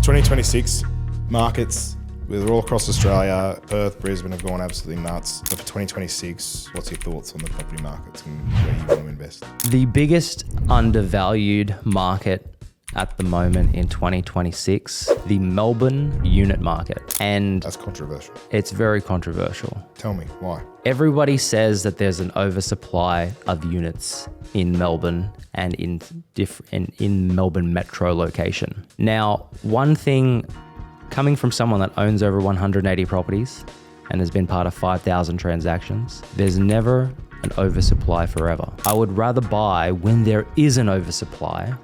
2026 markets, we're all across Australia. Perth, Brisbane have gone absolutely nuts. But for 2026, what's your thoughts on the property markets and where you want to invest? The biggest undervalued market at the moment in 2026, the Melbourne unit market. And That's controversial. it's very controversial. Tell me, why? Everybody says that there's an oversupply of units in Melbourne and in Melbourne metro location. Now, one thing coming from someone that owns over 180 properties and has been part of 5,000 transactions, there's never an oversupply forever. I would rather buy when there is an oversupply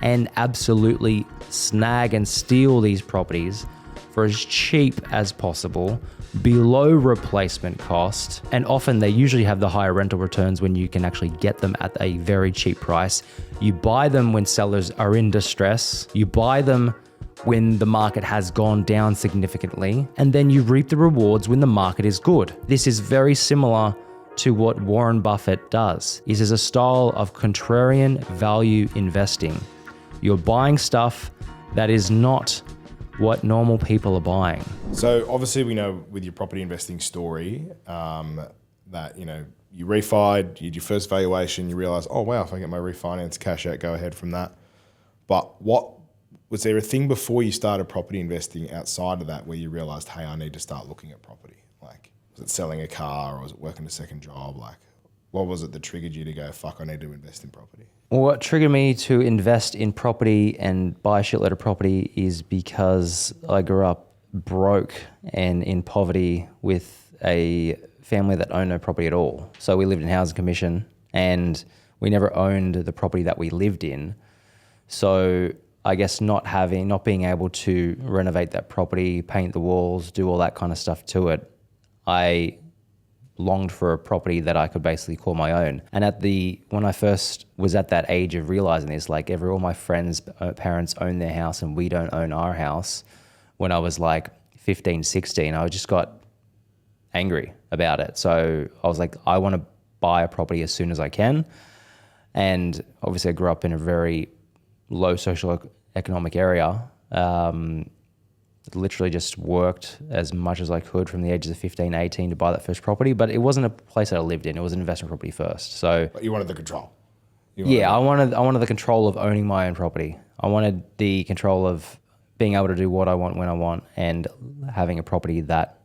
and absolutely snag and steal these properties for as cheap as possible, below replacement cost. And often they usually have the higher rental returns when you can actually get them at a very cheap price. You buy them when sellers are in distress. You buy them when the market has gone down significantly, and then you reap the rewards when the market is good. This is very similar to what Warren Buffett does. This is a style of contrarian value investing. You're buying stuff that is not what normal people are buying. So obviously we know with your property investing story that, you refied, you did your first valuation, you realize, oh wow, if I get my refinance cash out, go ahead from that. But was there a thing before you started property investing outside of that where you realized, hey, I need to start looking at property? Like, was it selling a car or was it working a second job? Like, what was it that triggered you to go, fuck, I need to invest in property? What triggered me to invest in property and buy a shitload of property is because I grew up broke and in poverty with a family that owned no property at all. So we lived in housing commission and we never owned the property that we lived in. So I guess not being able to renovate that property, paint the walls, do all that kind of stuff to it, I longed for a property that I could basically call my own. And when I first was at that age of realizing this, like all my friends' parents own their house and we don't own our house, when I was like 15, 16, I just got angry about it. So I was like, I want to buy a property as soon as I can. And obviously I grew up in a very low socioeconomic area. Literally just worked as much as I could from the ages of 15, 18 to buy that first property, but it wasn't a place that I lived in. It was an investment property first. So, but you wanted the control. I wanted the control of owning my own property. I wanted the control of being able to do what I want when I want and having a property that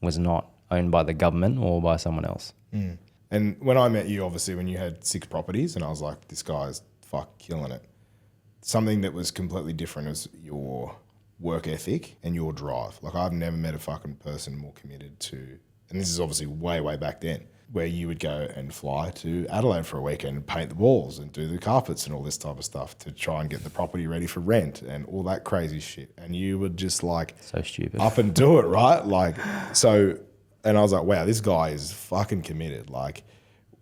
was not owned by the government or by someone else. Mm. And when I met you, obviously, when you had 6 properties and I was like, this guy's killing it. Something that was completely different was your work ethic and your drive. Like, I've never met a fucking person more committed to, and this is obviously way, way back then, where you would go and fly to Adelaide for a weekend and paint the walls and do the carpets and all this type of stuff to try and get the property ready for rent and all that crazy shit. And you would just like so stupid up and do it, right? Like, so, and I was like, wow, this guy is fucking committed. Like,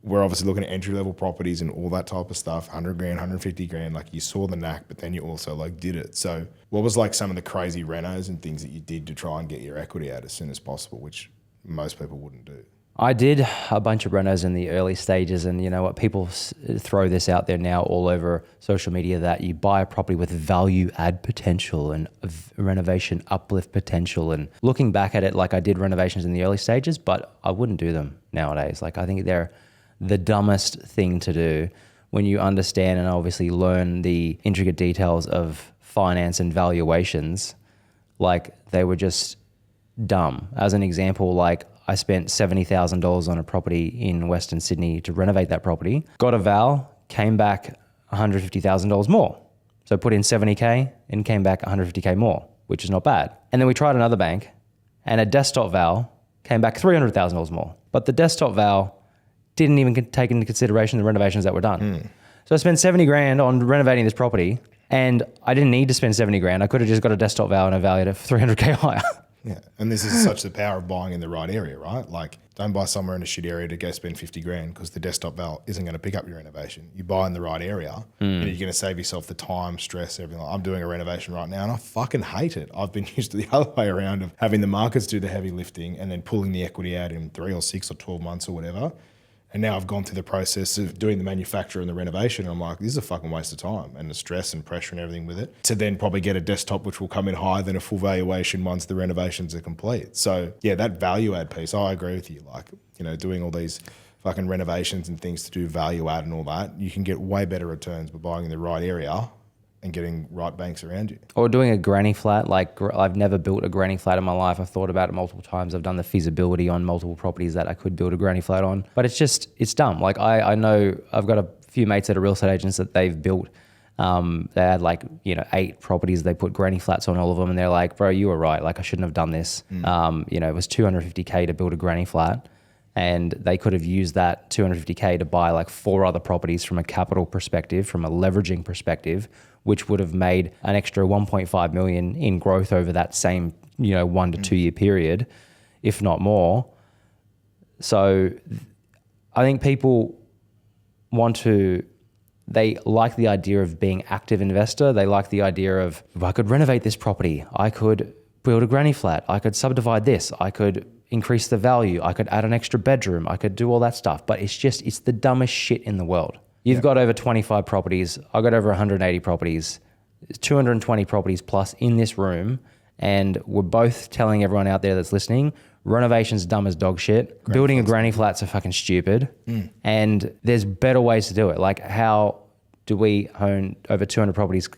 we're obviously looking at entry-level properties and all that type of stuff, 100 grand, 150 grand, like you saw the knack, but then you also like did it. So what was like some of the crazy renos and things that you did to try and get your equity out as soon as possible, which most people wouldn't do? I did a bunch of renos in the early stages, and you know what, people throw this out there now all over social media that you buy a property with value add potential and renovation uplift potential. And looking back at it, like I did renovations in the early stages, but I wouldn't do them nowadays. Like I think they're the dumbest thing to do when you understand and obviously learn the intricate details of finance and valuations. Like they were just dumb. As an example, like I spent $70,000 on a property in Western Sydney to renovate that property, got a val, came back $150,000 more. So put in 70K and came back 150K more, which is not bad. And then we tried another bank and a desktop val came back $300,000 more. But the desktop val didn't even take into consideration the renovations that were done. Mm. So I spent 70 grand on renovating this property and I didn't need to spend 70 grand. I could have just got a desktop val and a value at 300K higher. Yeah, and this is such the power of buying in the right area, right? Like, don't buy somewhere in a shit area to go spend 50 grand because the desktop val isn't going to pick up your renovation. You buy in the right area and you're going to save yourself the time, stress, everything. Like, I'm doing a renovation right now and I fucking hate it. I've been used to the other way around of having the markets do the heavy lifting and then pulling the equity out in 3 or 6 or 12 months or whatever. And now I've gone through the process of doing the manufacture and the renovation. And I'm like, this is a fucking waste of time and the stress and pressure and everything with it, to then probably get a desktop which will come in higher than a full valuation once the renovations are complete. So yeah, that value add piece, I agree with you. Like, you know, doing all these fucking renovations and things to do value add and all that, you can get way better returns by buying in the right area and getting right banks around you. Or doing a granny flat. Like, I've never built a granny flat in my life. I've thought about it multiple times. I've done the feasibility on multiple properties that I could build a granny flat on. But it's dumb. Like, I know I've got a few mates that are real estate agents that they've built. They had 8 properties. They put granny flats on all of them. And they're like, bro, you were right. Like, I shouldn't have done this. It was $250K to build a granny flat. And they could have used that $250K to buy 4 other properties from a capital perspective, from a leveraging perspective, which would have made an extra 1.5 million in growth over that same 1 to 2 year period, if not more. So I think people they like the idea of being active investor. They like the idea of, if I could renovate this property, I could build a granny flat, I could subdivide this, I could increase the value, I could add an extra bedroom, I could do all that stuff. But it's the dumbest shit in the world. You've got over 25 properties. I've got over 180 properties, 220 properties plus in this room. And we're both telling everyone out there that's listening, renovation's dumb as dog shit. Building a granny flat's are fucking stupid. And there's better ways to do it. Like, how do we own over 200 properties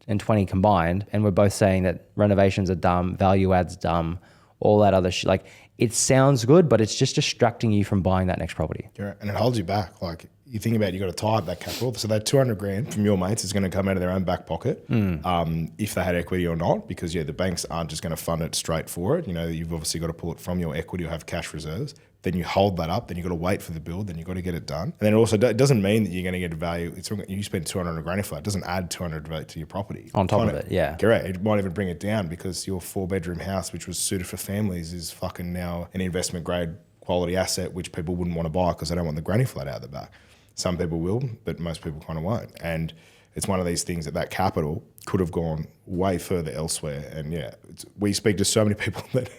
and 20 combined? And we're both saying that renovations are dumb, value adds dumb, all that other shit. Like, it sounds good, but it's just distracting you from buying that next property. Yeah, and it holds you back. Like, you think about it, you got to tie up that capital. So that 200 grand from your mates is going to come out of their own back pocket, if they had equity or not, because the banks aren't just going to fund it straight for it. You've obviously got to pull it from your equity or have cash reserves. Then you hold that up. Then you've got to wait for the build. Then you've got to get it done. And then it also doesn't mean that you're going to get a value. You spend 200 on a granny flat. It doesn't add 200 to your property. On top of it, yeah. Correct. It might even bring it down because your 4-bedroom house, which was suited for families, is fucking now an investment grade quality asset, which people wouldn't want to buy because they don't want the granny flat out the back. Some people will, but most people kind of won't. And it's one of these things that capital could have gone way further elsewhere. And we speak to so many people that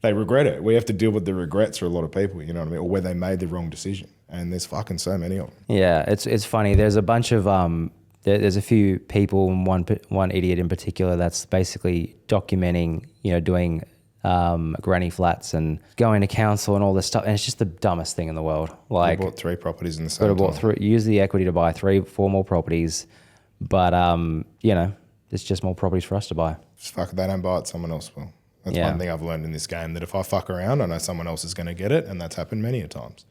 they regret it. We have to deal with the regrets for a lot of people, you know what I mean? Or where they made the wrong decision. And there's fucking so many of them. Yeah, it's funny. There's a bunch of, there's a few people, one idiot in particular, that's basically documenting, doing granny flats and going to council and all this stuff. And it's just the dumbest thing in the world. Like, bought 3 properties in the same time. Use the equity to buy 3-4 more properties. But, there's just more properties for us to buy. Just fuck it, they don't buy it, someone else will. That's one thing I've learned in this game, that if I fuck around, I know someone else is going to get it, and that's happened many a times.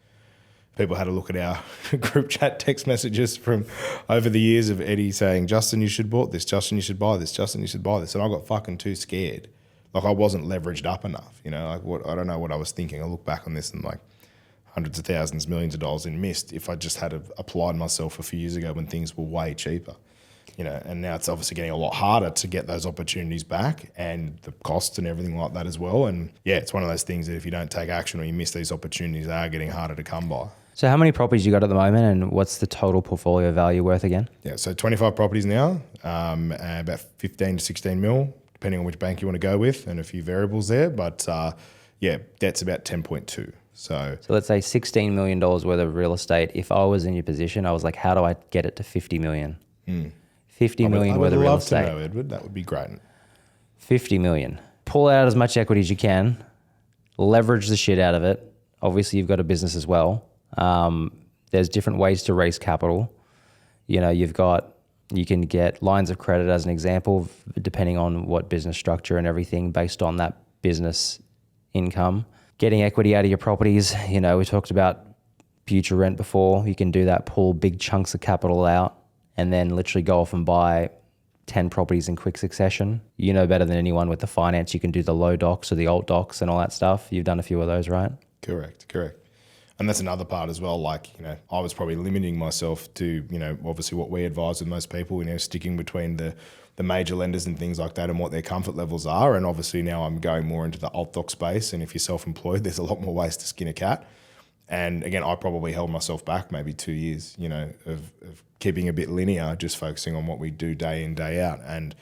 People had a look at our group chat text messages from over the years of Eddie saying, Justin, you should bought this, Justin, you should buy this, Justin, you should buy this. And I got fucking too scared. Like, I wasn't leveraged up enough, I don't know what I was thinking. I look back on this and hundreds of thousands, millions of dollars in missed if I just had applied myself a few years ago when things were way cheaper. And now it's obviously getting a lot harder to get those opportunities back, and the costs and everything like that as well. And it's one of those things that if you don't take action or you miss these opportunities, they are getting harder to come by. So how many properties you got at the moment, and what's the total portfolio value worth again? Yeah, so 25 properties now, about 15 to 16 mil, depending on which bank you want to go with, and a few variables there. But debt's about 10.2. So let's say $16 million worth of real estate. If I was in your position, I was like, how do I get it to 50 million? 50 million worth of real estate. I would love to know, Edward. That would be great. 50 million. Pull out as much equity as you can. Leverage the shit out of it. Obviously, you've got a business as well. There's different ways to raise capital. You can get lines of credit as an example, depending on what business structure and everything, based on that business income. Getting equity out of your properties. We talked about future rent before. You can do that, pull big chunks of capital out, and then literally go off and buy 10 properties in quick succession. You know better than anyone with the finance. You can do the low docs or the alt docs and all that stuff. You've done a few of those, right? Correct. And that's another part as well. I was probably limiting myself to, obviously what we advise with most people, sticking between the major lenders and things like that and what their comfort levels are. And obviously now I'm going more into the alt doc space. And if you're self-employed, there's a lot more ways to skin a cat. And again, I probably held myself back maybe 2 years, of keeping a bit linear, just focusing on what we do day in, day out, and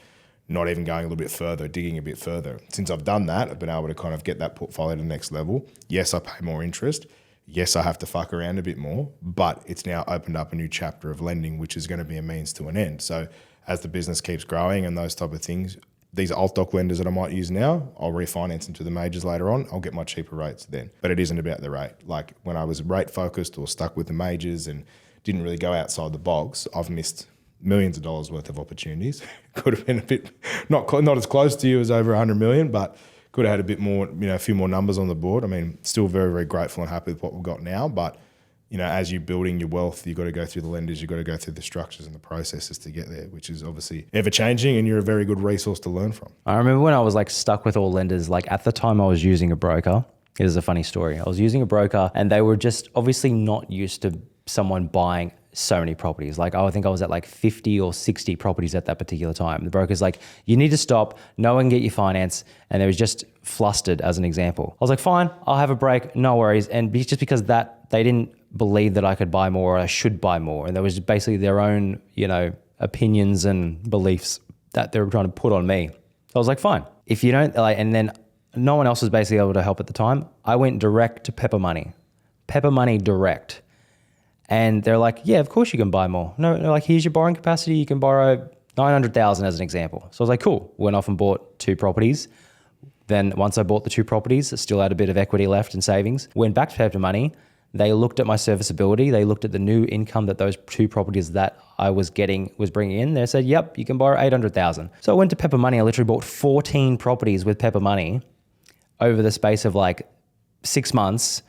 not even going a little bit further, digging a bit further. Since I've done that, I've been able to kind of get that portfolio to the next level. Yes, I pay more interest. yes, I have to fuck around a bit more, but it's now opened up a new chapter of lending, which is going to be a means to an end. So as the business keeps growing and those type of things, these alt doc lenders that I might use now, I'll refinance into the majors later on. I'll get my cheaper rates then. But it isn't about the rate. Like when I was rate focused or stuck with the majors and didn't really go outside the box, I've missed millions of dollars worth of opportunities. Could have been a bit, not as close to you as over 100 million, but could have had a bit more, a few more numbers on the board. I mean, still very, very grateful and happy with what we've got now. But, as you're building your wealth, you've got to go through the lenders, you've got to go through the structures and the processes to get there, which is obviously ever changing, and you're a very good resource to learn from. I remember when I was like stuck with all lenders, like at the time I was using a broker. It is a funny story. I was using a broker and they were just obviously not used to someone buying so many properties. Like I think I was at like 50 or 60 properties at that particular time. The broker's like, you need to stop, no one can get your finance. And they was just flustered as an example. I was like, fine, I'll have a break, no worries. And just because that they didn't believe that I could buy more or I should buy more. And there was basically their own, opinions and beliefs that they were trying to put on me. So I was like, fine. If you don't like, and then no one else was basically able to help at the time. I went direct to Pepper Money direct. And they're like, yeah, of course you can buy more. No, like here's your borrowing capacity. You can borrow 900,000 as an example. So I was like, cool. Went off and bought 2 properties. Then once I bought the 2 properties, I still had a bit of equity left in savings. Went back to Pepper Money. They looked at my serviceability. They looked at the new income that those 2 properties that I was bringing in. They said, yep, you can borrow 800,000. So I went to Pepper Money. I literally bought 14 properties with Pepper Money over the space of like 6 months,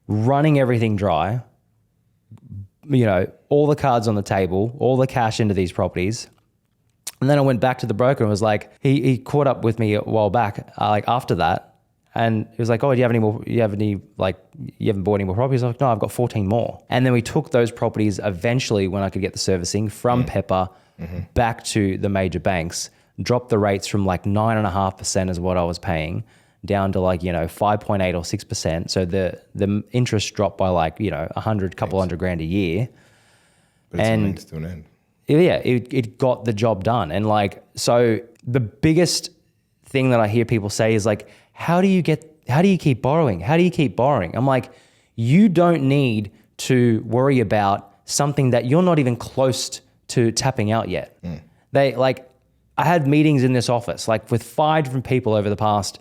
running everything dry, all the cards on the table, all the cash into these properties. And then I went back to the broker and was like, he caught up with me a while back, after that. And he was like, oh, do you have any more, you haven't bought any more properties? I was like, no, I've got 14 more. And then we took those properties eventually when I could get the servicing from Pepper back to the major banks, dropped the rates from like 9.5% is what I was paying down to like, 5.8 or 6%. So the interest dropped by like, couple hundred grand a year. But it's a means to an end. Yeah, it got the job done. And like, so the biggest thing that I hear people say is like, how do you keep borrowing? How do you keep borrowing? I'm like, you don't need to worry about something that you're not even close to tapping out yet. I had meetings in this office, like with 5 different people over the past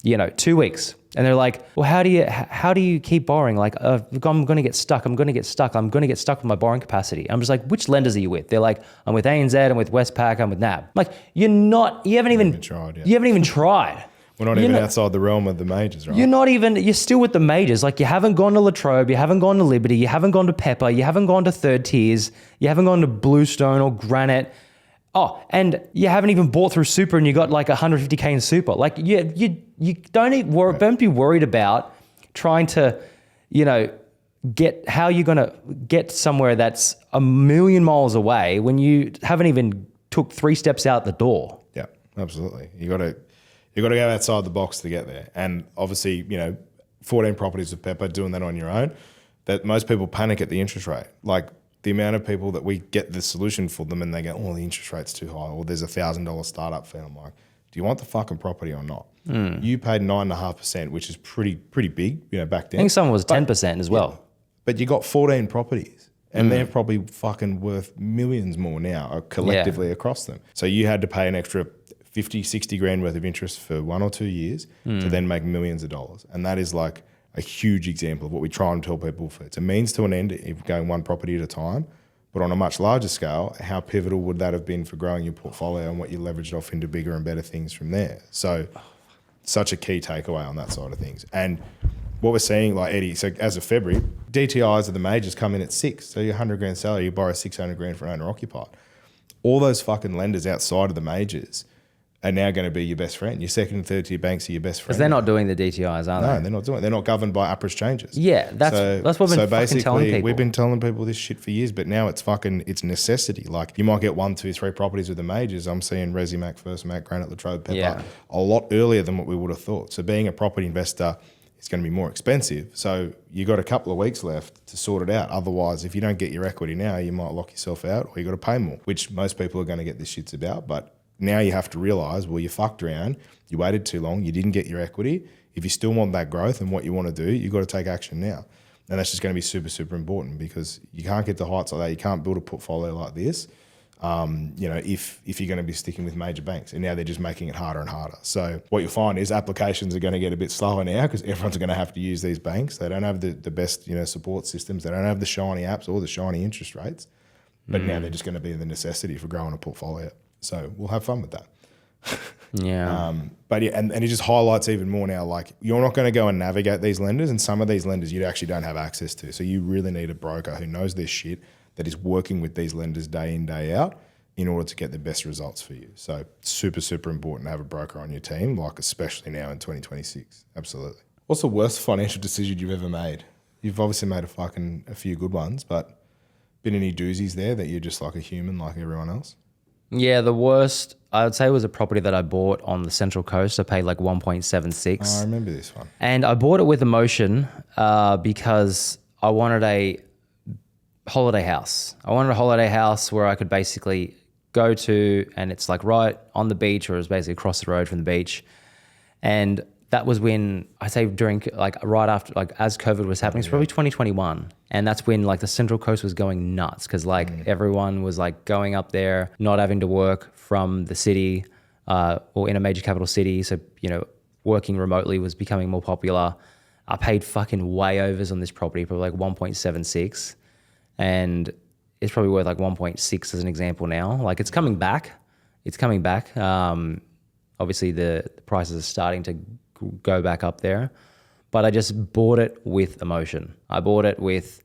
2 weeks. And they're like, well, how do you keep borrowing? Like, I'm going to get stuck. I'm going to get stuck with my borrowing capacity. I'm just like, which lenders are you with? They're like, I'm with ANZ, I'm with Westpac, I'm with NAB. I'm like, you haven't even tried. We're not even outside the realm of the majors, right? You're still with the majors. Like you haven't gone to Latrobe, you haven't gone to Liberty, you haven't gone to Pepper, you haven't gone to Third Tiers, you haven't gone to Bluestone or Granite. Oh, and you haven't even bought through Super and you got like 150K in Super. Like you don't be worried about trying to, get how you're going to get somewhere that's a million miles away when you haven't even took 3 steps out the door. Yeah, absolutely. You got to go outside the box to get there. And obviously, 14 properties with Pepper, doing that on your own, that most people panic at the interest rate. Like the amount of people that we get the solution for them and they go, oh, the interest rate's too high, or there's $1,000 startup fee. I'm like, do you want the fucking property or not? You paid 9.5%, which is pretty big, back then. I think someone was 10% as well. Yeah. But you got 14 properties and they're probably fucking worth millions more now collectively across them. So you had to pay an extra 50, 60 grand worth of interest for 1 or 2 years to then make millions of dollars. And that is like a huge example of what we try and tell people. It's a means to an end if going one property at a time, but on a much larger scale, how pivotal would that have been for growing your portfolio and what you leveraged off into bigger and better things from there? So such a key takeaway on that side of things. And what we're seeing, like Eddie, so as of February, DTIs of the majors come in at 6. So your 100 grand salary, you borrow 600 grand for an owner occupied. All those fucking lenders outside of the majors are now going to be your best friend. Your second and third tier banks are your best friend. Because they're not doing the DTIs, are they? No, they're not doing it. They're not governed by APRA's changes. Yeah, that's what we've been fucking telling people. We've been telling people this shit for years, but now it's necessity. Like you might get 1, 2, 3 properties with the majors. I'm seeing Resimac, First Mac, Granite, Latrobe, Pepper a lot earlier than what we would have thought. So being a property investor is going to be more expensive. So you got a couple of weeks left to sort it out. Otherwise, if you don't get your equity now, you might lock yourself out or you got to pay more, which most people are going to get this shit's about. But now you have to realise, well, you fucked around, you waited too long, you didn't get your equity. If you still want that growth and what you want to do, you've got to take action now. And that's just going to be super, super important because you can't get to heights like that. You can't build a portfolio like this, if you're going to be sticking with major banks. And now they're just making it harder and harder. So what you'll find is applications are going to get a bit slower now because everyone's going to have to use these banks. They don't have the best, support systems. They don't have the shiny apps or the shiny interest rates. But now they're just going to be the necessity for growing a portfolio. So we'll have fun with that. Yeah. But yeah, and it just highlights even more now, like you're not going to go and navigate these lenders, and some of these lenders you actually don't have access to. So you really need a broker who knows their shit, that is working with these lenders day in, day out in order to get the best results for you. So super, super important to have a broker on your team, like especially now in 2026. Absolutely. What's the worst financial decision you've ever made? You've obviously made a few good ones, but been any doozies there that you're just like a human like everyone else? Yeah, the worst, I would say, was a property that I bought on the Central Coast. I paid like 1.76. I remember this one. And I bought it with emotion because I wanted a holiday house. I wanted a holiday house where I could basically go to, and it's like right on the beach, or it's basically across the road from the beach. And that was when, I say during, like right after, like as COVID was happening, it's probably 2021. And that's when like the Central Coast was going nuts because like everyone was like going up there, not having to work from the city or in a major capital city. So, working remotely was becoming more popular. I paid fucking way overs on this property, probably like 1.76. And it's probably worth like 1.6 as an example now. Like it's coming back. It's coming back. Obviously the prices are starting to go back up there. But I just bought it with emotion. I bought it with,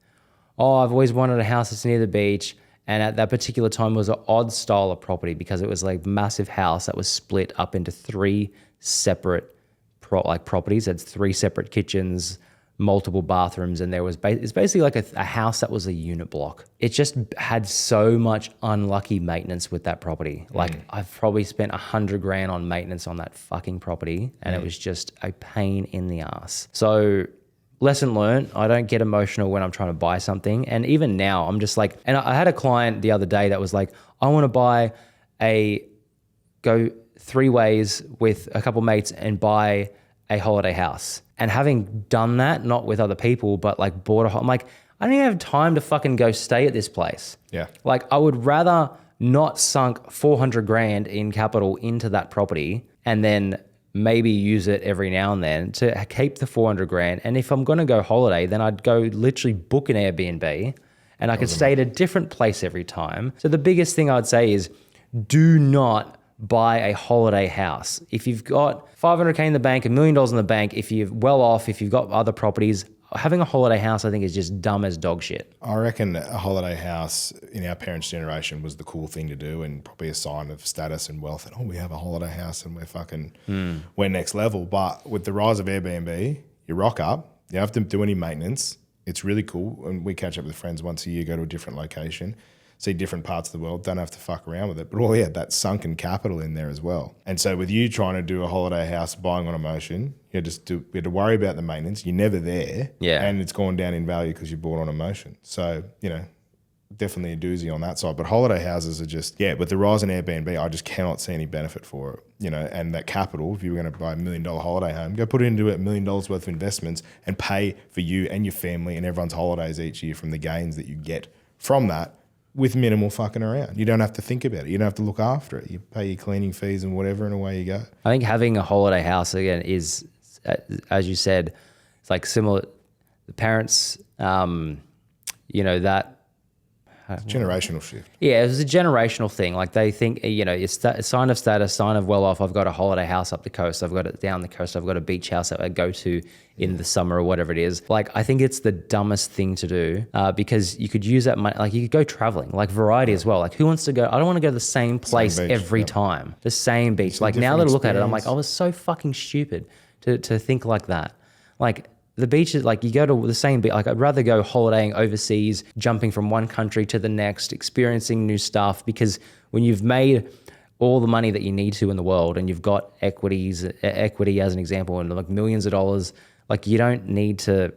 I've always wanted a house that's near the beach. And at that particular time it was an odd style of property because it was like massive house that was split up into three separate properties. It had three separate kitchens, multiple bathrooms, and it's basically like a house that was a unit block. It just had so much unlucky maintenance with that property. Like I've probably spent $100,000 on maintenance on that fucking property, and it was just a pain in the ass. So lesson learned, I don't get emotional when I'm trying to buy something. And even now I'm just like, and I had a client the other day that was like, I want to go 3 ways with a couple mates and buy a holiday house. And having done that, not with other people, but like bought I'm like, I don't even have time to fucking go stay at this place. Yeah. Like I would rather not sunk $400,000 in capital into that property and then maybe use it every now and then to keep the $400,000. And if I'm going to go holiday, then I'd go literally book an Airbnb and I could stay at a different place every time. So the biggest thing I'd say is do not buy a holiday house. If you've got $500,000 in the bank, $1 million in the bank, if you're well off, if you've got other properties, having a holiday house I think is just dumb as dog shit. I reckon a holiday house in our parents' generation was the cool thing to do and probably a sign of status and wealth. And we have a holiday house and we're next level. But with the rise of Airbnb, you rock up, you don't have to do any maintenance. It's really cool. And we catch up with friends once a year, go to a different location, see different parts of the world, don't have to fuck around with it. But that sunken capital in there as well. And so with you trying to do a holiday house, buying on emotion, you had to worry about the maintenance. You're never there. Yeah. And it's gone down in value because you bought on emotion. So, definitely a doozy on that side. But holiday houses are just, with the rise in Airbnb, I just cannot see any benefit for it. And that capital, if you were going to buy $1 million holiday home, go put it into $1 million worth of investments and pay for you and your family and everyone's holidays each year from the gains that you get from that, with minimal fucking around. You don't have to think about it. You don't have to look after it. You pay your cleaning fees and whatever, and away you go. I think having a holiday house, again, is, as you said, it's like similar. The parents, that... Generational shift. Yeah, it was a generational thing. Like they think, it's a sign of status, sign of well off. I've got a holiday house up the coast. I've got it down the coast. I've got a beach house that I go to in the summer or whatever it is. Like I think it's the dumbest thing to do because you could use that money. Like you could go traveling, like variety as well. Like who wants to go? I don't want to go to the same place every time. The same beach. Like now that I look at it, I'm like, I was so fucking stupid to think like that. Like the beach is like you go to the same beach. Like I'd rather go holidaying overseas, jumping from one country to the next, experiencing new stuff. Because when you've made all the money that you need to in the world and you've got equity as an example and like millions of dollars, like you don't need to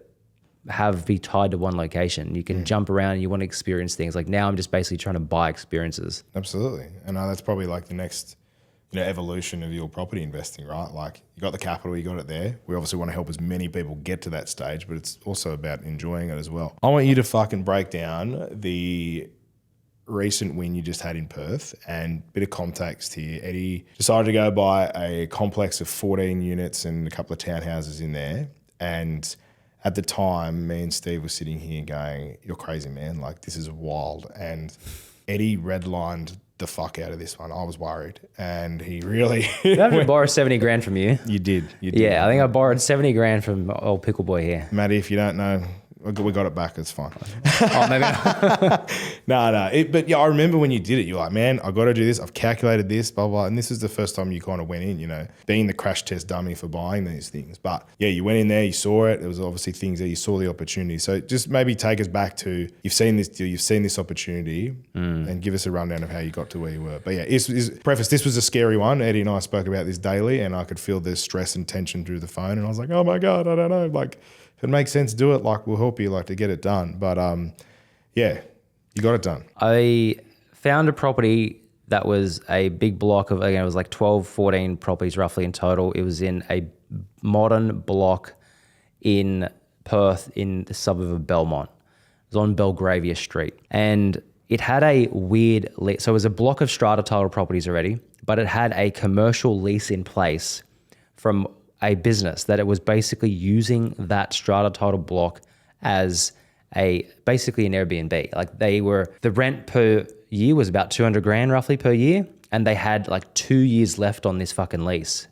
be tied to one location. You can jump around and you want to experience things. Like now I'm just basically trying to buy experiences. Absolutely. And that's probably like the next evolution of your property investing, right? Like you got the capital, you got it there. We obviously want to help as many people get to that stage, but it's also about enjoying it as well. I want you to fucking break down the recent win you just had in Perth, and a bit of context here. Eddie decided to go buy a complex of 14 units and a couple of townhouses in there. And at the time, me and Steve were sitting here going, you're crazy, man. Like, this is wild. And Eddie redlined the fuck out of this one. I was worried. And he really... Did I have to borrow 70 grand from you? You did. Yeah, I think I borrowed 70 grand from old Pickle Boy here. Matty, if you don't know... We got it back. It's fine. Oh, maybe not. No. But yeah, I remember when you did it, you're like, man, I got to do this. I've calculated this, blah, blah. And this is the first time you kind of went in, being the crash test dummy for buying these things. But yeah, you went in there, you saw it. There was obviously things there, you saw the opportunity. So just maybe take us back to, you've seen this deal, you've seen this opportunity, and give us a rundown of how you got to where you were. But yeah, preface, this was a scary one. Eddie and I spoke about this daily, and I could feel the stress and tension through the phone. And I was like, oh my God, I don't know. Like, if it makes sense, do it. Like, we'll help you, like, to get it done. But yeah, you got it done. I found a property that was a big block of, again, it was like 12, 14 properties roughly in total. It was in a modern block in Perth in the suburb of Belmont. It was on Belgravia Street. And it had a weird lease. So it was a block of strata title properties already, but it had a commercial lease in place from a business that it was basically using that strata title block as basically an Airbnb. Like the rent per year was about 200 grand roughly per year. And they had like 2 years left on this fucking lease,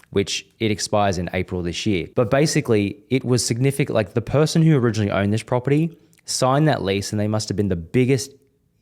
which it expires in April this year. But basically it was significant. Like the person who originally owned this property signed that lease, and they must have been the biggest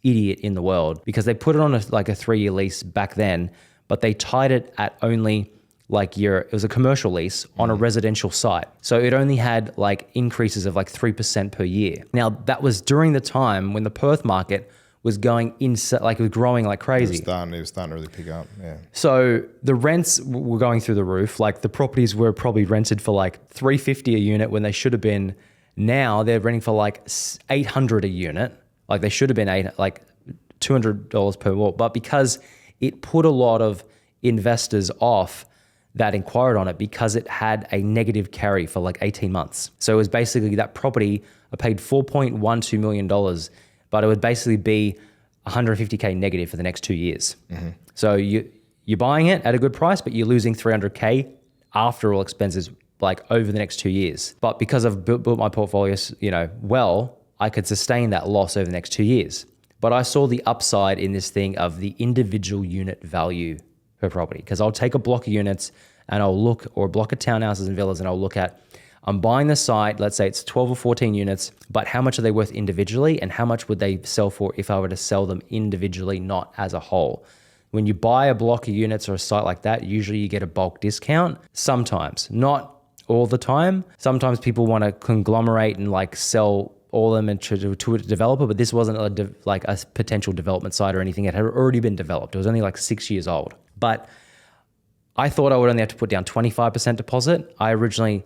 idiot in the world, because they put it on a 3-year lease back then, but they tied it at only it was a commercial lease on a residential site. So it only had like increases of like 3% per year. Now that was during the time when the Perth market was going it was growing like crazy. It was starting to really pick up, yeah. So the rents were going through the roof. Like the properties were probably rented for like $350 a unit when they should have been, now they're renting for like $800 a unit. Like they should have been $200 per wall. But because it put a lot of investors off that inquired on it, because it had a negative carry for like 18 months. So it was basically that property, I paid $4.12 million, but it would basically be 150K negative for the next 2 years. Mm-hmm. So you're buying it at a good price, but you're losing 300K after all expenses, like over the next 2 years. But because I've built my portfolio, well, I could sustain that loss over the next 2 years. But I saw the upside in this thing of the individual unit value per property, because I'll take a block of units and I'll look, or a block of townhouses and villas, and I'll look at, I'm buying the site, let's say it's 12 or 14 units, but how much are they worth individually, and how much would they sell for if I were to sell them individually, not as a whole? When you buy a block of units or a site like that, usually you get a bulk discount. Sometimes, not all the time. Sometimes people want to conglomerate and like sell all of them to a developer, but this wasn't a potential development site or anything. It had already been developed. It was only like 6 years old. But I thought I would only have to put down 25% deposit.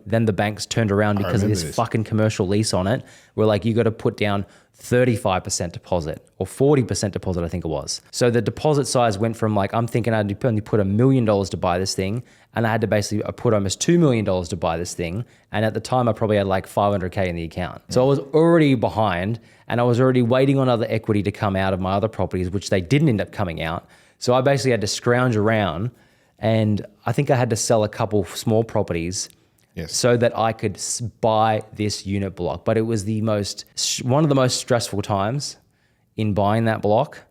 Then the banks turned around because of this fucking commercial lease on it. We're like, you got to put down 35% deposit or 40% deposit, I think it was. So the deposit size went from like, I'm thinking I'd only put $1 million to buy this thing, and I had to basically put almost $2 million to buy this thing. And at the time I probably had like 500K in the account. So I was already behind, and I was already waiting on other equity to come out of my other properties, which they didn't end up coming out. So I basically had to scrounge around, and I think I had to sell a couple small properties so that I could buy this unit block. But it was one of the most stressful times in buying that block.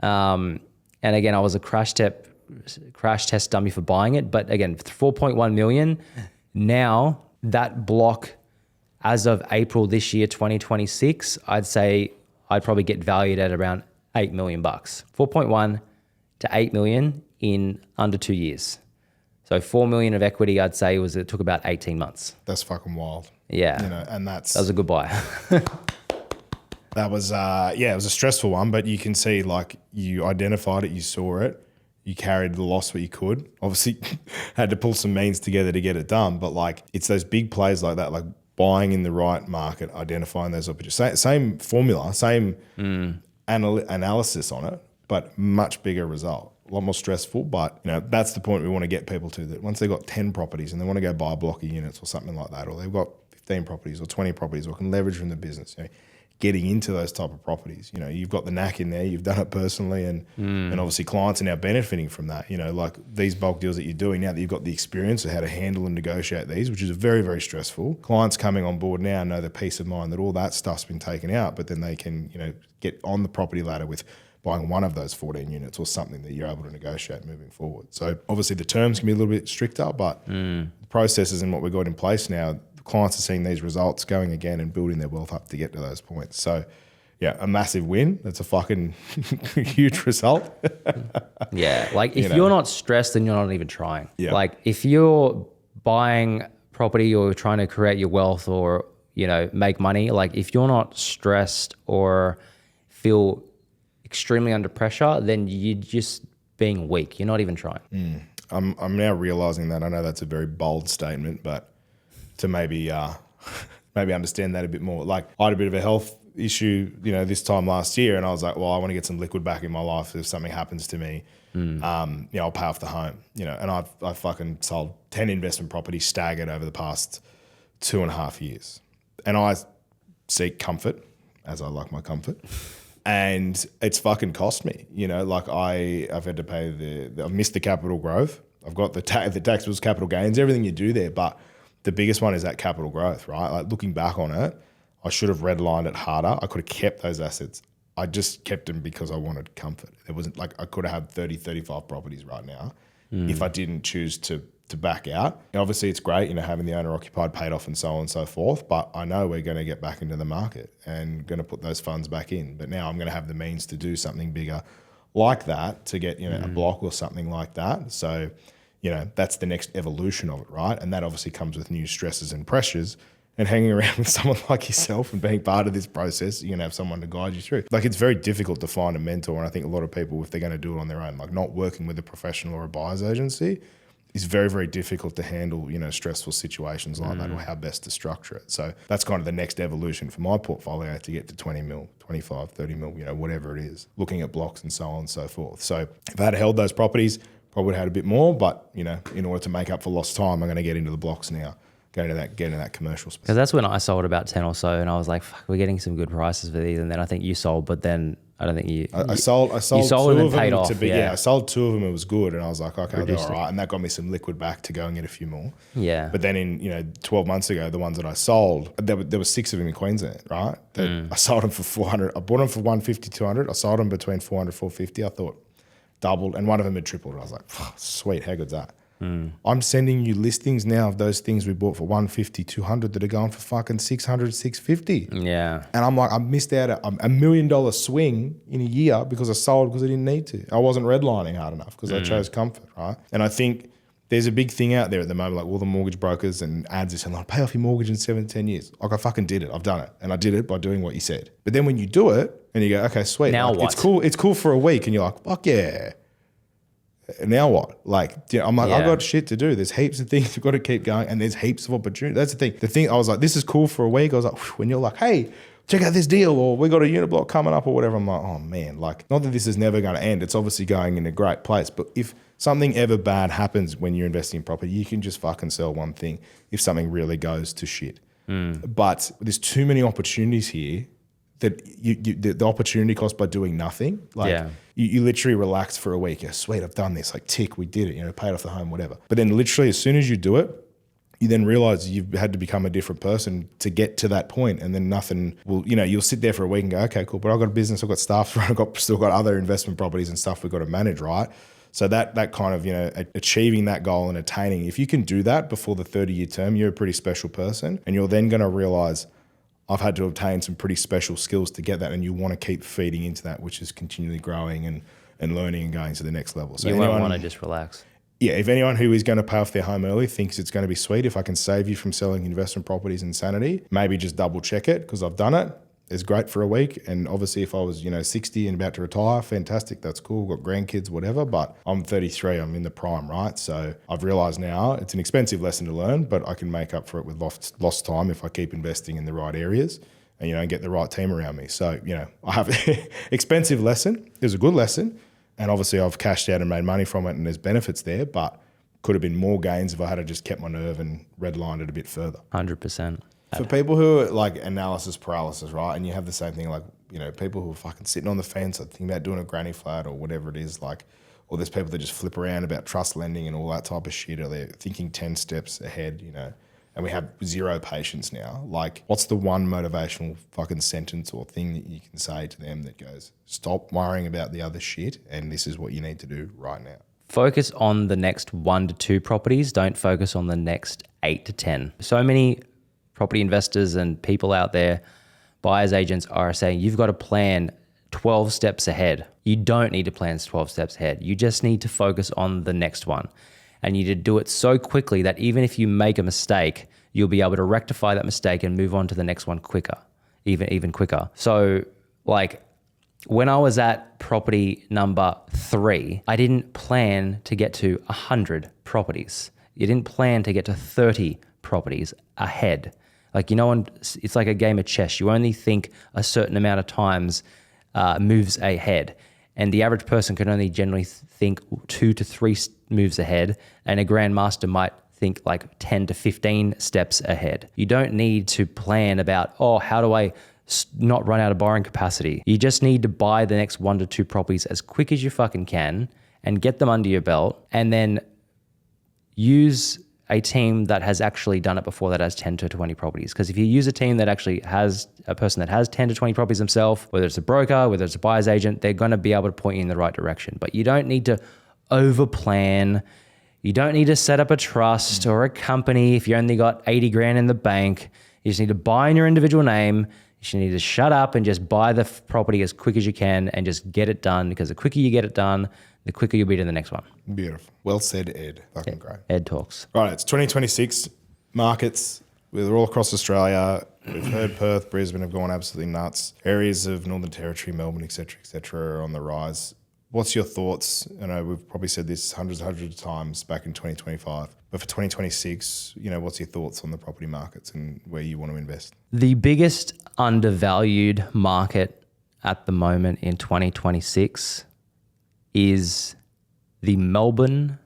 And again, I was a crash test dummy for buying it. But again, 4.1 million. Now that block, as of April this year, 2026, I'd say I'd probably get valued at around $8 million. 4.1 to 8 million in under 2 years. So 4 million of equity, I'd say it took about 18 months. That's fucking wild. Yeah. And that was a good buy. That was, it was a stressful one, but you can see like you identified it, you saw it, you carried the loss what you could. Obviously had to pull some means together to get it done, but like it's those big plays like that, like buying in the right market, identifying those opportunities. Same formula, same analysis on it, but much bigger result. a lot more stressful. But, that's the point we want to get people to, that once they've got 10 properties and they want to go buy a block of units or something like that, or they've got 15 properties or 20 properties or can leverage from the business, getting into those type of properties. You've got the knack in there, you've done it personally, and obviously clients are now benefiting from that. Like these bulk deals that you're doing now that you've got the experience of how to handle and negotiate these, which is very, very stressful. Clients coming on board now know the peace of mind that all that stuff's been taken out, but then they can, get on the property ladder with buying one of those 14 units or something that you're able to negotiate moving forward. So obviously the terms can be a little bit stricter, but the processes and what we've got in place now, clients are seeing these results going again and building their wealth up to get to those points. So, yeah, a massive win. That's a fucking huge result. Yeah, like if you're not stressed, then you're not even trying. Yeah. Like if you're buying property or trying to create your wealth or, make money, like if you're not stressed or feel extremely under pressure, then you're just being weak. You're not even trying. I'm now realizing that. I know that's a very bold statement, but to maybe understand that a bit more. Like I had a bit of a health issue, this time last year, and I was like, well, I want to get some liquid back in my life. If something happens to me, I'll pay off the home, and I've fucking sold 10 investment properties staggered over the past 2.5 years. And I seek comfort, as I like my comfort. And it's fucking cost me, like I've had to pay I've missed the capital growth. I've got the tax bills, capital gains, everything you do there. But the biggest one is that capital growth, right? Like looking back on it, I should have redlined it harder. I could have kept those assets. I just kept them because I wanted comfort. It wasn't like I could have had 30, 35 properties right now if I didn't choose to back out. And obviously it's great, having the owner occupied paid off and so on and so forth, but I know we're going to get back into the market and going to put those funds back in. But now I'm going to have the means to do something bigger like that, to get, a block or something like that. So, that's the next evolution of it, right? And that obviously comes with new stresses and pressures. And hanging around with someone like yourself and being part of this process, you're going to have someone to guide you through. Like it's very difficult to find a mentor. And I think a lot of people, if they're going to do it on their own, like not working with a professional or a buyer's agency, is very, very difficult to handle, stressful situations like that, or how best to structure it. So that's kind of the next evolution for my portfolio, to get to 20 mil, 25, 30 mil, whatever it is, looking at blocks and so on and so forth. So if I had held those properties, probably would have had a bit more, but, in order to make up for lost time, I'm going to get into the blocks now. Get into that commercial space. Because that's when I sold about 10 or so, and I was like, fuck, we're getting some good prices for these. And then I think you sold, but then I don't think you... I sold you sold two and of them paid off, to be, I sold 2 of them, it was good, and I was like, okay, they're all right. And that got me some liquid back to go and get a few more. Yeah. But then in 12 months ago, the ones that I sold, there were 6 of them in Queensland, right? I sold them for 400. I bought them for 150, 200. I sold them between 400, 450. I thought doubled, and one of them had tripled. I was like, sweet, how good's that? I'm sending you listings now of those things we bought for 150, 200 that are going for fucking 600, 650. Yeah. And I'm like, I missed out a $1 million swing in a year because I sold because I didn't need to. I wasn't redlining hard enough because I chose comfort, right? And I think there's a big thing out there at the moment, like all the mortgage brokers and ads are saying, like, pay off your mortgage in 7 to 10 years. Like I fucking did it. I've done it. And I did it by doing what you said. But then when you do it and you go, okay, sweet. Now like, what? It's cool for a week. And you're like, fuck yeah. Now what? Like, I'm like, I've got shit to do. There's heaps of things we've got to keep going, and there's heaps of opportunity. That's the thing. The thing, I was like, this is cool for a week. I was like, when you're like, hey, check out this deal, or we got a unit block coming up or whatever. I'm like, oh man, like, not that this is never going to end. It's obviously going in a great place. But if something ever bad happens when you're investing in property, you can just fucking sell one thing if something really goes to shit. But there's too many opportunities here that the opportunity cost by doing nothing. Like you literally relax for a week. Yeah, sweet, I've done this. Like tick, we did it. Paid off the home, whatever. But then literally as soon as you do it, you then realize you've had to become a different person to get to that point, and then nothing will. You'll sit there for a week and go, okay, cool. But I've got a business, I've got staff, I've still got other investment properties and stuff we've got to manage, right? So that kind of achieving that goal and attaining. If you can do that before the 30-year term, you're a pretty special person, and you're then going to realize, I've had to obtain some pretty special skills to get that, and you want to keep feeding into that, which is continually growing and learning and going to the next level. So you won't want to just relax. Yeah, if anyone who is going to pay off their home early thinks it's going to be sweet, if I can save you from selling investment properties insanity, maybe just double check it, because I've done it. It's great for a week. And obviously if I was, 60 and about to retire, fantastic, that's cool, got grandkids, whatever. But I'm 33, I'm in the prime, right? So I've realized now it's an expensive lesson to learn, but I can make up for it with lost time if I keep investing in the right areas and, and get the right team around me. So, I have expensive lesson. It was a good lesson. And obviously I've cashed out and made money from it and there's benefits there, but could have been more gains if I had just kept my nerve and redlined it a bit further. 100%. For people who are like analysis paralysis, right? And you have the same thing, like, you know, people who are fucking sitting on the fence or thinking about doing a granny flat or whatever it is, like, or there's people that just flip around about trust lending and all that type of shit, or they're thinking 10 steps ahead, you know, and we have zero patience now. Like, what's the one motivational fucking sentence or thing that you can say to them that goes, stop worrying about the other shit and this is what you need to do right now? Focus on the next 1 to 2 properties. Don't focus on the next 8 to 10. So many property investors and people out there, buyers agents, are saying you've got to plan 12 steps ahead. You don't need to plan 12 steps ahead. You just need to focus on the next one. And you need to do it so quickly that even if you make a mistake, you'll be able to rectify that mistake and move on to the next one quicker, even quicker. So like when I was at property number 3, I didn't plan to get to 100 properties. You didn't plan to get to 30 properties ahead. Like, you know, it's like a game of chess. You only think a certain amount of times moves ahead. And the average person can only generally think 2 to 3 moves ahead. And a grandmaster might think like 10 to 15 steps ahead. You don't need to plan about, oh, how do I not run out of borrowing capacity? You just need to buy the next 1 to 2 properties as quick as you fucking can and get them under your belt, and then use a team that has actually done it before that has 10 to 20 properties. Because if you use a team that actually has a person that has 10 to 20 properties themselves, whether it's a broker, whether it's a buyer's agent, they're going to be able to point you in the right direction. But you don't need to over plan. You don't need to set up a trust or a company if you only got 80 grand in the bank. You just need to buy in your individual name. You just need to shut up and just buy the property as quick as you can and just get it done, because the quicker you get it done, the quicker you'll be to the next one. Beautiful. Well said, Ed. Fucking great. Ed talks. Right, it's 2026. Markets, we're all across Australia. We've heard Perth, Brisbane have gone absolutely nuts. Areas of Northern Territory, Melbourne, et cetera, are on the rise. What's your thoughts? I know we've probably said this hundreds of times back in 2025, but for 2026, you know, what's your thoughts on the property markets and where you want to invest? The biggest undervalued market at the moment in 2026 is the Melbourne,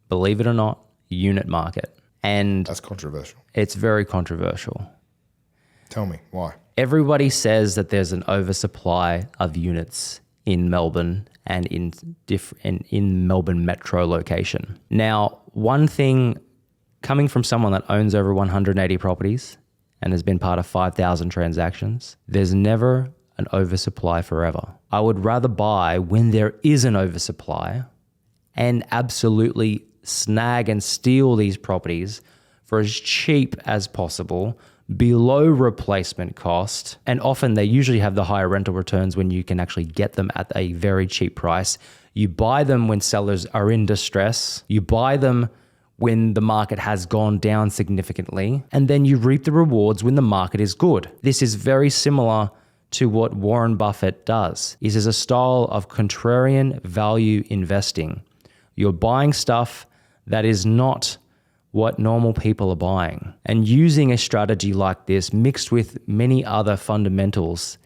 believe it or not, unit market. And that's controversial. It's very controversial. Tell me why. Everybody says that there's an oversupply of units in Melbourne and in Melbourne metro location. Now, one thing coming from someone that owns over 180 properties and has been part of 5,000 transactions, there's never an oversupply forever. I would rather buy when there is an oversupply and absolutely snag and steal these properties for as cheap as possible, below replacement cost. And often they usually have the higher rental returns when you can actually get them at a very cheap price. You buy them when sellers are in distress. You buy them when the market has gone down significantly, and then you reap the rewards when the market is good. This is very similar to what Warren Buffett does. This is a style of contrarian value investing. You're buying stuff that is not what normal people are buying. And using a strategy like this mixed with many other fundamentals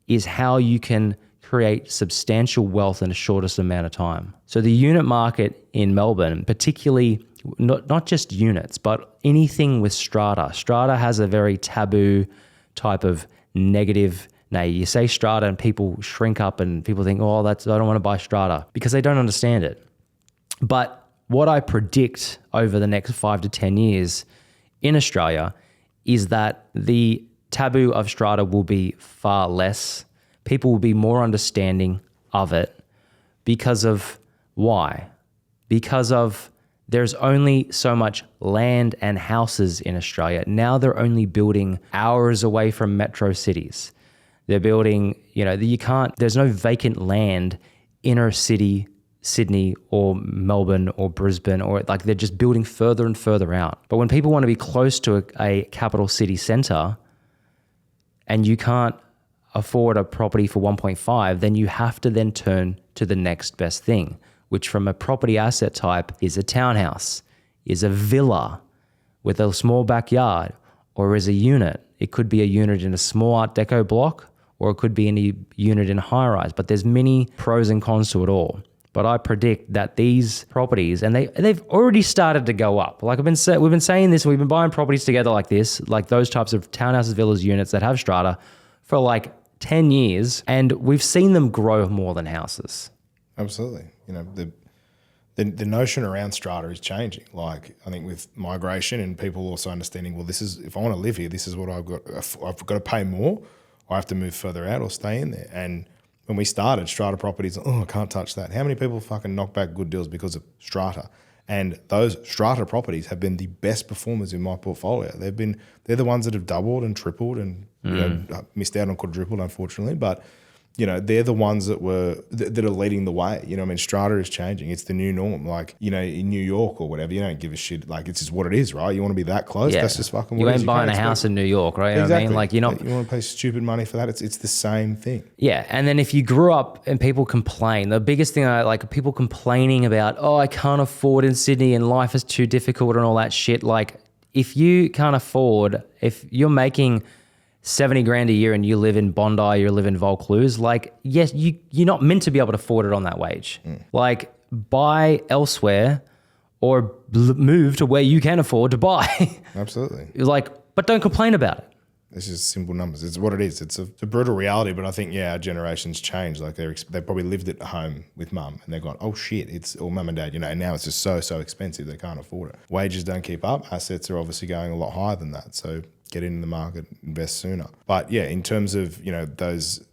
is how you can create substantial wealth in the shortest amount of time. So the unit market in Melbourne, particularly not just units, but anything with strata. Strata has a very taboo type of negative. Now, you say strata and people shrink up and people think, oh, I don't want to buy strata, because they don't understand it. But what I predict over the next 5 to 10 years in Australia is that the taboo of strata will be far less. People will be more understanding of it because of why? Because of there's only so much land and houses in Australia. Now they're only building hours away from metro cities. They're building, there's no vacant land inner city, Sydney or Melbourne or Brisbane, or like they're just building further and further out. But when people want to be close to a capital city centre and you can't afford a property for 1.5, then you have to then turn to the next best thing, which from a property asset type is a townhouse, is a villa with a small backyard, or is a unit. It could be a unit in a small Art Deco block, or it could be any unit in a high rise. But there's many pros and cons to it all. But I predict that these properties, and they've already started to go up. Like we've been saying this, we've been buying properties together like this, like those types of townhouses, villas, units that have strata for like 10 years, and we've seen them grow more than houses. Absolutely. You know, the notion around strata is changing. Like I think with migration and people also understanding, well, this is, if I want to live here, this is what I've got to pay more, or I have to move further out or stay in there. And when we started, strata properties, I can't touch that. How many people fucking knock back good deals because of strata? And those strata properties have been the best performers in my portfolio. They're the ones that have doubled and tripled and you know, missed out on quadrupled, unfortunately. But you know, they're the ones that are leading the way. You know, I mean, strata is changing. It's the new norm. Like, you know, in New York or whatever, you don't give a shit. Like, it's just what it is, right? You want to be that close? Yeah. That's just fucking what you it is. ain't buying a house in New York, right? You exactly. know what I mean? Like, you're not. You want to pay stupid money for that? It's the same thing. Yeah, and then if you grew up and people complain, the biggest thing I like, people complaining about, I can't afford in Sydney and life is too difficult and all that shit. Like, if you can't afford, if you're making 70 grand a year and you live in Bondi, you live in Vaucluse, like, yes, you're not meant to be able to afford it on that wage. Like, buy elsewhere or move to where you can afford to buy. Absolutely. Like, but don't complain about it. It's just simple numbers. It's what it is. It's a brutal reality, but I think, yeah, our generations changed. Like they probably lived at home with mum and they've gone, oh shit, or mum and dad, you know, and now it's just so expensive they can't afford it. Wages don't keep up. Assets are obviously going a lot higher than that. So get into the market, invest sooner. But yeah, in terms of, you know, those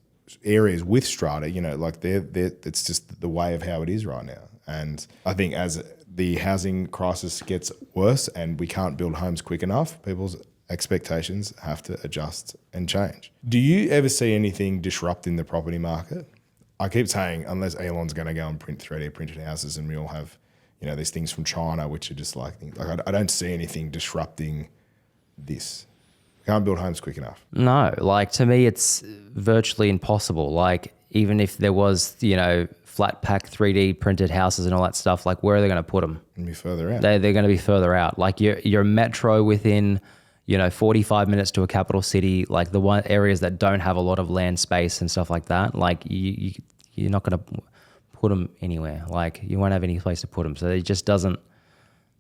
areas with strata, you know, like it's just the way of how it is right now. And I think as the housing crisis gets worse and we can't build homes quick enough, people's expectations have to adjust and change. Do you ever see anything disrupting the property market? I keep saying, unless Elon's going to go and print 3D printed houses and we all have, you know, these things from China, which are just like I don't see anything disrupting this. Can't build homes quick enough. No, like to me, it's virtually impossible. Like even if there was, you know, flat pack 3D printed houses and all that stuff, like where are they going to put them? And be further out. They're going to be further out. Like your metro within, you know, 45 minutes to a capital city, like the one areas that don't have a lot of land space and stuff like that, like you're not going to put them anywhere. Like you won't have any place to put them. So it just doesn't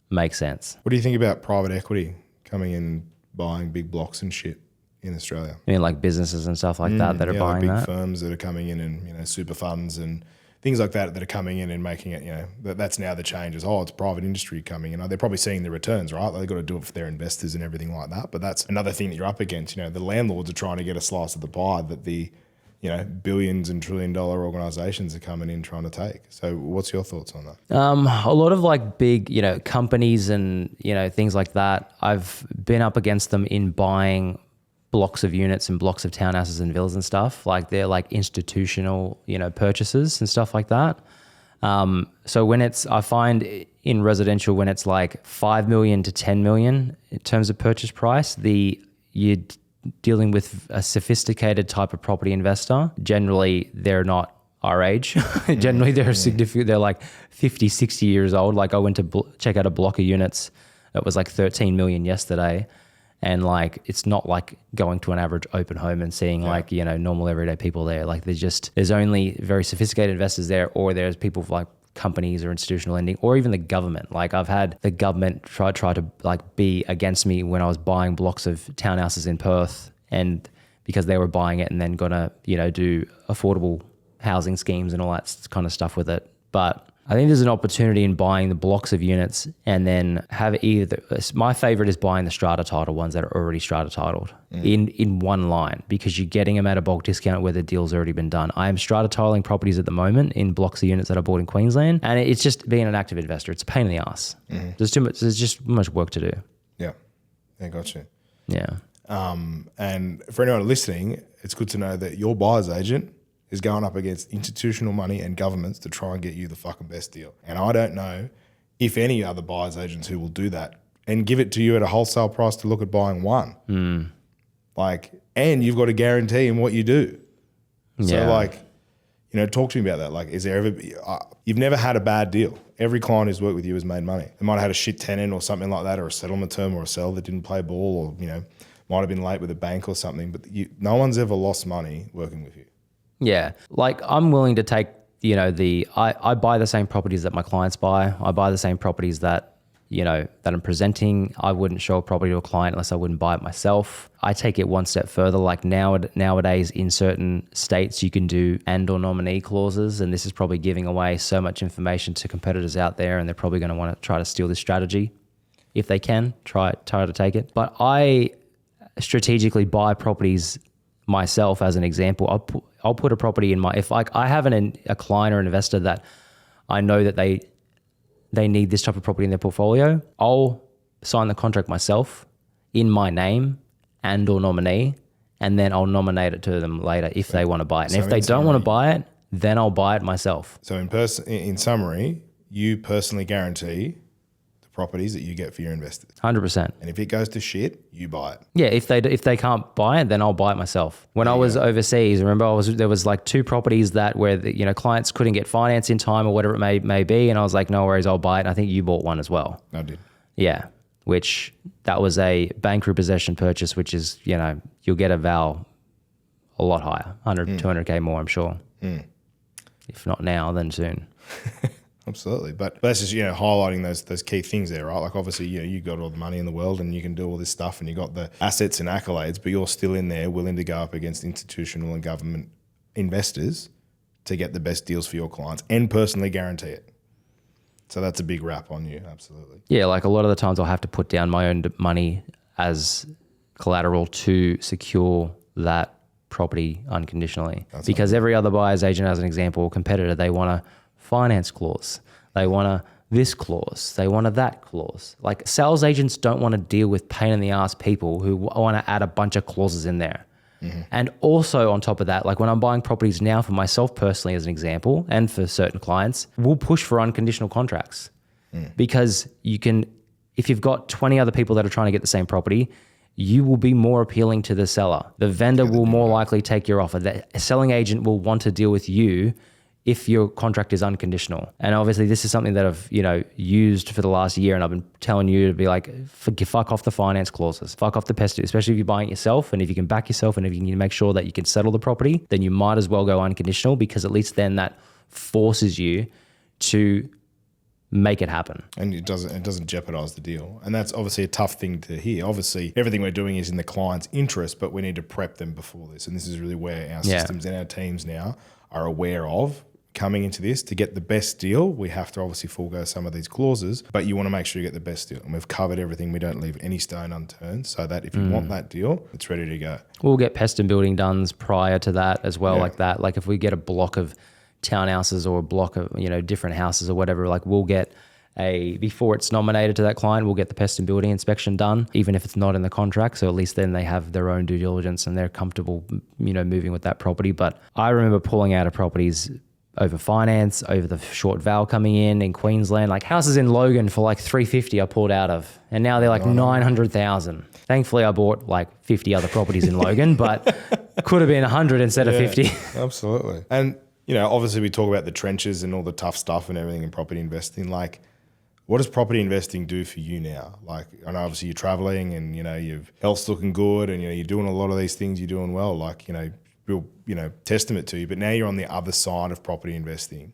make sense. What do you think about private equity coming in, buying big blocks and shit in Australia? I mean, like businesses and stuff like that are buying like big that. firms that are coming in and, you know, super funds and things like that are coming in and making it, you know, that's now the change is, it's private industry coming in. They're probably seeing the returns, right? They've got to do it for their investors and everything like that. But that's another thing that you're up against. You know, the landlords are trying to get a slice of the pie that the, you know, billions and $1 trillion organizations are coming in trying to take. So what's your thoughts on that? A lot of like big, you know, companies and, you know, things like that, I've been up against them in buying blocks of units and blocks of townhouses and villas and stuff. Like they're like institutional, you know, purchases and stuff like that. So when I find in residential, when it's like 5 million to 10 million in terms of purchase price, you're dealing with a sophisticated type of property investor. Generally, they're not our age. Generally, they're significant. They're like 50, 60 years old. Like I went to check out a block of units. It was like 13 million yesterday. And like, it's not like going to an average open home and seeing like, you know, normal everyday people there. Like there's only very sophisticated investors there, or there's people like companies or institutional lending, or even the government. Like I've had the government try to like be against me when I was buying blocks of townhouses in Perth, and because they were buying it and then gonna, you know, do affordable housing schemes and all that kind of stuff with it. But I think there's an opportunity in buying the blocks of units and then have my favorite is buying the strata title ones that are already strata titled in one line, because you're getting them at a bulk discount where the deal's already been done. I am strata tiling properties at the moment in blocks of units that I bought in Queensland, and it's just being an active investor. It's a pain in the ass. There's just too much work to do. Yeah, gotcha. Yeah. And for anyone listening, it's good to know that your buyer's agent is going up against institutional money and governments to try and get you the fucking best deal. And I don't know if any other buyer's agents who will do that and give it to you at a wholesale price to look at buying one. Like, and you've got to guarantee in what you do. So like, you know, talk to me about that. Like, is there ever, you've never had a bad deal. Every client who's worked with you has made money. They might have had a shit tenant or something like that, or a settlement term or a sell that didn't play ball, or, you know, might have been late with a bank or something, but no one's ever lost money working with you. Yeah. Like I'm willing to take, I buy the same properties that my clients buy. I buy the same properties that I'm presenting. I wouldn't show a property to a client unless I wouldn't buy it myself. I take it one step further. Like nowadays in certain states, you can do and or nominee clauses. And this is probably giving away so much information to competitors out there. And they're probably going to want to try to steal this strategy. If they can, try to take it. But I strategically buy properties myself as an example. I'll put a property in if I have a client or an investor that I know that they need this type of property in their portfolio, I'll sign the contract myself in my name and or nominee, and then I'll nominate it to them later if they want to buy it. And if they don't want to buy it, then I'll buy it myself. So in summary, you personally guarantee the properties that you get for your investors. 100%. And if it goes to shit, you buy it. Yeah, if they can't buy it, then I'll buy it myself. When I was overseas, remember there was like 2 properties that where clients couldn't get finance in time or whatever it may be, and I was like, no worries, I'll buy it. And I think you bought one as well. I did. Yeah, which that was a bank repossession purchase, which is you'll get a val a lot higher, 100, 200K more, I'm sure. If not now, then soon. Absolutely. But that's just, highlighting those key things there, right? Like obviously, you got all the money in the world and you can do all this stuff and you got the assets and accolades, but you're still in there willing to go up against institutional and government investors to get the best deals for your clients and personally guarantee it. So that's a big wrap on you. Absolutely. Yeah. Like a lot of the times I'll have to put down my own money as collateral to secure that property unconditionally. Because every other buyer's agent, as an example, or competitor, they want a finance clause. They want a this clause. They want a that clause. Like sales agents don't want to deal with pain in the ass people who want to add a bunch of clauses in there. And also on top of that, like when I'm buying properties now for myself personally as an example, and for certain clients, we'll push for unconditional contracts because you can, if you've got 20 other people that are trying to get the same property, you will be more appealing to the seller. The vendor will more likely take your offer. The selling agent will want to deal with you if your contract is unconditional. And obviously this is something that I've, used for the last year, and I've been telling you to be like, fuck off the finance clauses, fuck off the pest, especially if you're buying it yourself. And if you can back yourself and if you can make sure that you can settle the property, then you might as well go unconditional, because at least then that forces you to make it happen. And it doesn't jeopardize the deal. And that's obviously a tough thing to hear. Obviously everything we're doing is in the client's interest, but we need to prep them before this. And this is really where our systems and our teams now are aware of. Coming into this, to get the best deal, we have to obviously forego some of these clauses, but you want to make sure you get the best deal. And we've covered everything. We don't leave any stone unturned, so that if you want that deal, it's ready to go. We'll get pest and building done prior to that as well, like that. Like if we get a block of townhouses or a block of, different houses or whatever, like we'll get before it's nominated to that client, we'll get the pest and building inspection done, even if it's not in the contract. So at least then they have their own due diligence and they're comfortable, moving with that property. But I remember pulling out of properties over finance, over the short val coming in Queensland, like houses in Logan for like 350 I pulled out of, and now they're like 900,000. Thankfully I bought like 50 other properties in Logan, but could have been 100 instead of 50. Absolutely. And, obviously we talk about the trenches and all the tough stuff and everything in property investing. Like, what does property investing do for you now? Like, I know obviously you're traveling and, your health's looking good and, you're doing a lot of these things, you're doing well, like, real, testament to you. But now you're on the other side of property investing,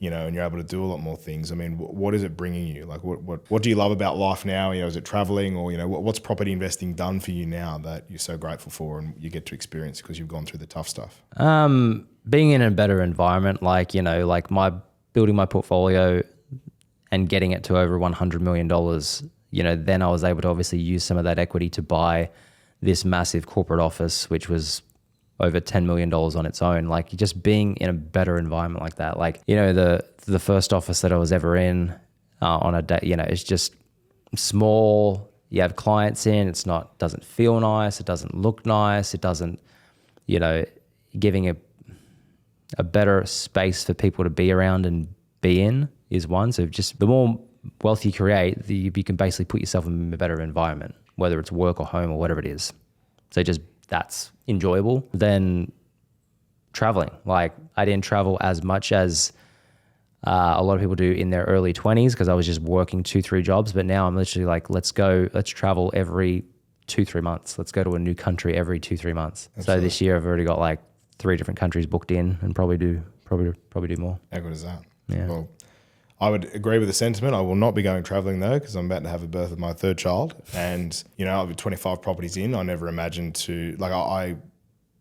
and you're able to do a lot more things. I mean, what is it bringing you? Like, what do you love about life now? Is it traveling, or, what's property investing done for you now that you're so grateful for and you get to experience because you've gone through the tough stuff? Being in a better environment, like building my portfolio and getting it to over $100 million, then I was able to obviously use some of that equity to buy this massive corporate office, which was over $10 million on its own. Like just being in a better environment like that. Like, the first office that I was ever in on a day, it's just small. You have clients in, doesn't feel nice. It doesn't look nice. It doesn't, giving a better space for people to be around and be in is one. So just the more wealth you create, you can basically put yourself in a better environment, whether it's work or home or whatever it is. So just that's enjoyable. Then traveling, like I didn't travel as much as a lot of people do in their early 20s because I was just working 2-3 jobs. But now I'm literally like, let's travel every 2-3 months. Let's go to a new country every 2-3 months. Absolutely. So this year I've already got like 3 different countries booked in, and probably do more. How good is that? Yeah. Well, I would agree with the sentiment. I will not be going traveling though, because I'm about to have a birth of my 3rd child. And, you know, I'll be 25 properties in. I never imagined I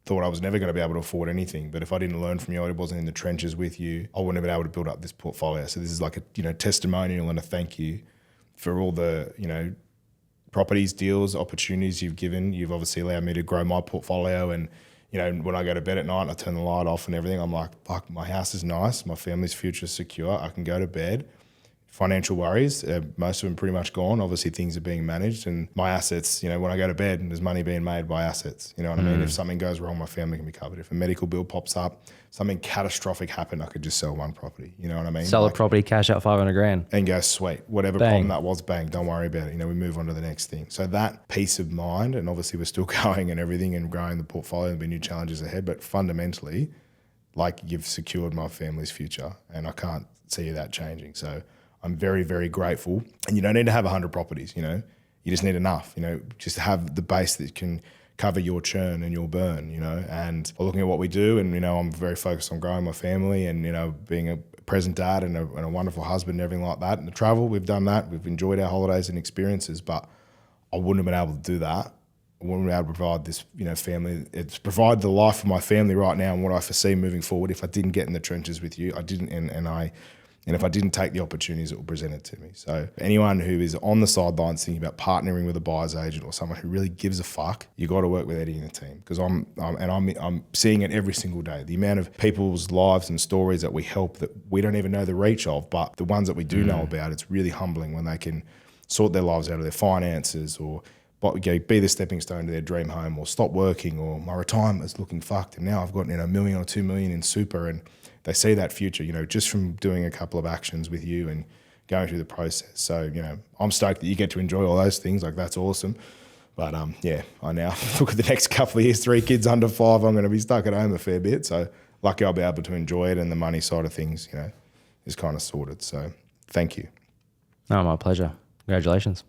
thought I was never going to be able to afford anything. But if I didn't learn from you, I wasn't in the trenches with you, I wouldn't have been able to build up this portfolio. So this is like a, you know, testimonial and a thank you for all the, you know, properties, deals, opportunities you've given. You've obviously allowed me to grow my portfolio. And, you know, when I go to bed at night and I turn the light off and everything, I'm like, fuck, my house is nice. My family's future is secure. I can go to bed. Financial worries, most of them pretty much gone. Obviously things are being managed, and my assets, you know, when I go to bed, there's money being made by assets. You know what I mean? If something goes wrong, my family can be covered. If a medical bill pops up, something catastrophic happened, I could just sell one property. You know what I mean? Sell a property, cash out 500 grand. And go, sweet, whatever Bang. problem that was, bang, don't worry about it. You know, we move on to the next thing. So that peace of mind, and obviously we're still going and everything and growing the portfolio, there'll be new challenges ahead, but fundamentally, like, you've secured my family's future, and I can't see that changing. So I'm very, very grateful. And you don't need to have 100 properties, you know. You just need enough, you know, just have the base that can cover your churn and your burn, you know. And looking at what we do, and, you know, I'm very focused on growing my family and, you know, being a present dad and a wonderful husband and everything like that. And the travel, we've done that. We've enjoyed our holidays and experiences, but I wouldn't have been able to do that. I wouldn't be able to provide this, you know, family. It's provide the life for my family right now and what I foresee moving forward if I didn't get in the trenches with you. I didn't, and if I didn't take the opportunities that were presented to me. So anyone who is on the sidelines thinking about partnering with a buyer's agent or someone who really gives a fuck, you got to work with Eddie and the team, because I'm seeing it every single day. The amount of people's lives and stories that we help that we don't even know the reach of, but the ones that we do know about, it's really humbling when they can sort their lives out of their finances, or be the stepping stone to their dream home, or stop working, or my retirement is looking fucked and now I've got, you know, $1 million or $2 million in super, and they see that future, you know, just from doing a couple of actions with you and going through the process. So, you know, I'm stoked that you get to enjoy all those things. Like, that's awesome. But yeah, I now look at the next couple of years, 3 kids under 5, I'm going to be stuck at home a fair bit. So lucky I'll be able to enjoy it, and the money side of things, you know, is kind of sorted. So thank you. Oh, my pleasure. Congratulations.